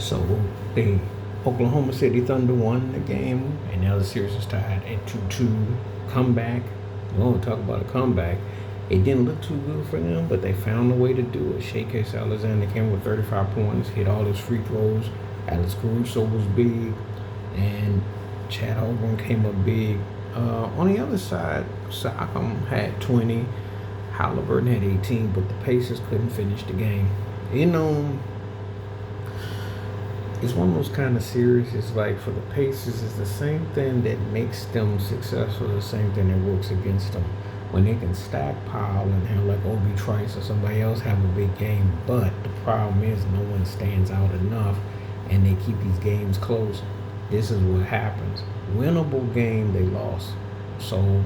So the Oklahoma City Thunder won the game, and now the series is tied at 2-2. Comeback. We want to talk about a comeback. It didn't look too good for them, but they found a way to do it. Shea Alexander came with 35 points, hit all his free throws. Alex Caruso was big, and Chad Holmgren came up big. On the other side, Siakam had 20, Halliburton had 18, but the Pacers couldn't finish the game. It's one of those kind of series. It's like for the Pacers, it's the same thing that makes them successful, the same thing that works against them. When they can stockpile and have like Obi Trice or somebody else have a big game, but the problem is no one stands out enough and they keep these games close. This is what happens. Winnable game, they lost. So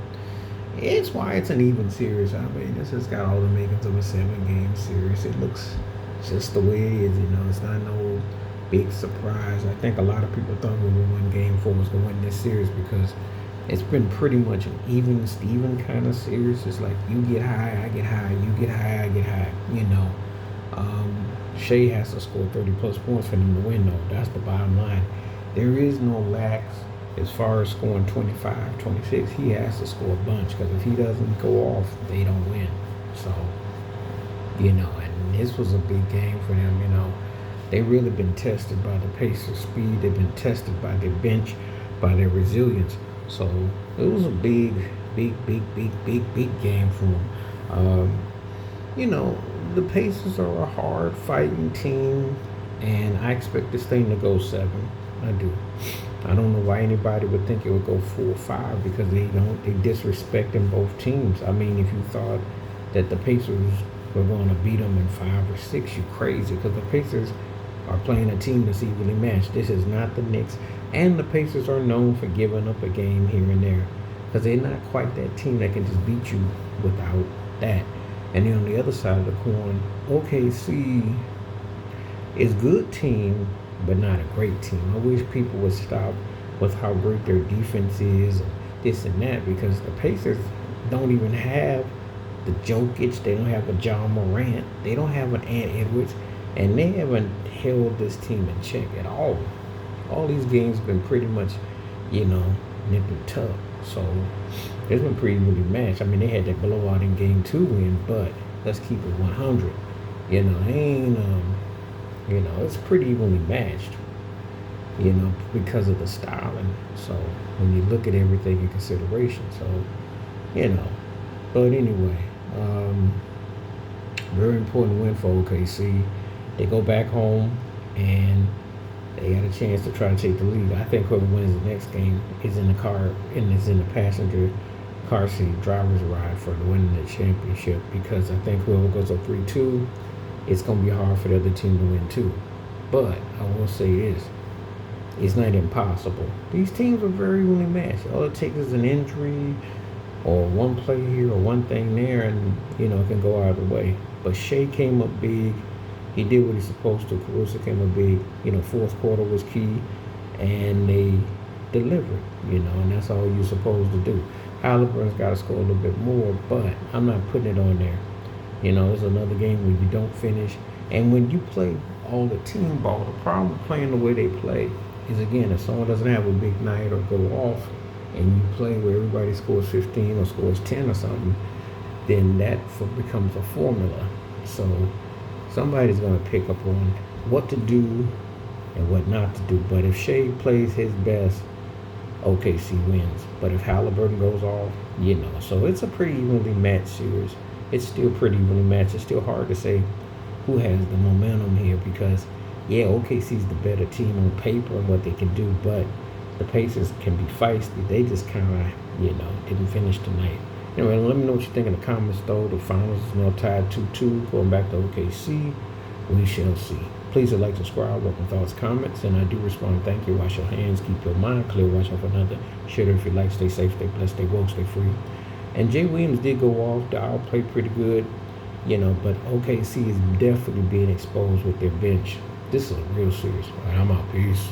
it's why it's an even series. I mean, this has got all the makings of a 7-game series. It looks just the way it is, It's not no big surprise. I think a lot of people thought we would win game 4 was going to win this series because it's been pretty much an even Steven kind of series. It's like you get high, I get high, you get high, I get high, Shea has to score 30 plus points for them to win though. That's the bottom line. There is no lax as far as scoring 25, 26. He has to score a bunch because if he doesn't go off, they don't win. So, and this was a big game for them, They've really been tested by the Pacers' speed. They've been tested by their bench, by their resilience. So it was a big game for them. The Pacers are a hard fighting team, and I expect this thing to go 7. I do. I don't know why anybody would think it would go 4 or 5 because they disrespecting both teams. I mean, if you thought that the Pacers were going to beat them in 5 or 6, you're crazy because the Pacers are playing a team that's evenly matched. This is not the Knicks. And the Pacers are known for giving up a game here and there because they're not quite that team that can just beat you without that. And then on the other side of the coin, OKC is a good team, but not a great team. I wish people would stop with how great their defense is and this and that because the Pacers don't even have the Jokic. They don't have a John Morant. They don't have an Ant Edwards. And they haven't held this team in check at all. All these games have been pretty much, nip and tuck. So it's been pretty evenly matched. I mean, they had that blowout in game 2 win, but let's keep it 100. It's pretty evenly matched, because of the styling. So when you look at everything in consideration, but anyway, very important win for OKC. They go back home and they got a chance to try to take the lead. I think whoever wins the next game is in the car and is in the passenger car seat driver's ride for the winning the championship because I think whoever goes up 3-2, it's going to be hard for the other team to win too. But I will say this, it's not impossible. These teams are very evenly matched. All it takes is an injury or one play here or one thing there and, it can go either way. But Shea came up big. He did what he's supposed to. Caruso came up big. Fourth quarter was key, and they delivered, and that's all you're supposed to do. Halliburton's got to score a little bit more, but I'm not putting it on there. It's another game where you don't finish. And when you play all the team ball, the problem with playing the way they play is, again, if someone doesn't have a big night or go off, and you play where everybody scores 15 or scores 10 or something, then that becomes a formula. So somebody's going to pick up on what to do and what not to do. But if Shea plays his best, OKC wins. But if Halliburton goes off, So it's a pretty evenly matched series. It's still pretty evenly matched. It's still hard to say who has the momentum here because, OKC's the better team on paper and what they can do. But the Pacers can be feisty. They just kind of, didn't finish tonight. Anyway, let me know what you think in the comments, though. The finals is now tied 2-2, going back to OKC. We shall see. Please like, subscribe, welcome thoughts, comments, and I do respond. Thank you. Wash your hands, keep your mind clear, watch out for another. Share it if you like. Stay safe, stay blessed, stay woke, stay free. And Jay Williams did go off. The Owl played pretty good, but OKC is definitely being exposed with their bench. This is a real series. All right, I'm out. Peace.